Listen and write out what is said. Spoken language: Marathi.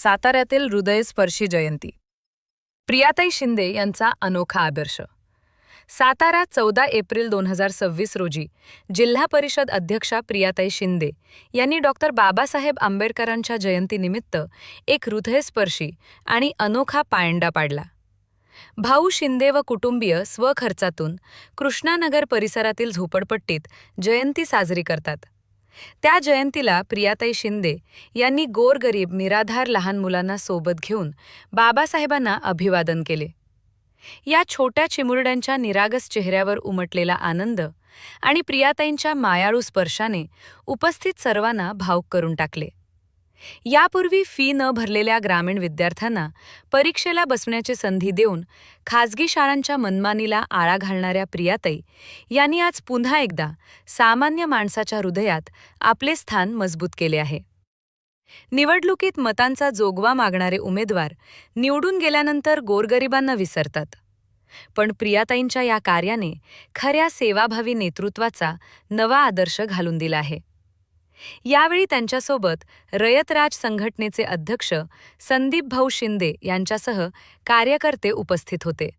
साताऱ्यातील हृदयस्पर्शी जयंती. प्रियाताई शिंदे यांचा अनोखा आदर्श. सातारा 14 एप्रिल 2026 रोजी जिल्हा परिषद अध्यक्षा प्रियाताई शिंदे यांनी डॉक्टर बाबासाहेब आंबेडकरांच्या जयंतीनिमित्त एक हृदयस्पर्शी आणि अनोखा पायंडा पाडला. भाऊ शिंदे व कुटुंबीय स्वखर्चातून कृष्णानगर परिसरातील झोपडपट्टीत जयंती साजरी करतात. त्या जयंतीला प्रियाताई शिंदे यांनी गोरगरीब निराधार लहान मुलांना सोबत घेऊन बाबासाहेबांना अभिवादन केले. या छोट्या चिमुरड्यांच्या निरागस चेहऱ्यावर उमटलेला आनंद आणि प्रियाताईंच्या मायाळू स्पर्शाने उपस्थित सर्वांना भावुक करून टाकले. यापूर्वी फी न भरलेल्या ग्रामीण विद्यार्थ्यांना परीक्षेला बसण्याची संधी देऊन खाजगी शाळांच्या मनमानीला आळा घालणाऱ्या प्रियाताई यांनी आज पुन्हा एकदा सामान्य माणसाच्या हृदयात आपले स्थान मजबूत केले आहे. निवडणुकीत मतांचा जोगवा मागणारे उमेदवार निवडून गेल्यानंतर गोरगरिबांना विसरतात. पण प्रियाताईंच्या या कार्याने खऱ्या सेवाभावी नेतृत्वाचा नवा आदर्श घालून दिला आहे. यावेळी त्यांच्यासोबत रयत राज संघटनेचे अध्यक्ष संदीप भाऊ शिंदे यांच्यासह कार्यकर्ते उपस्थित होते.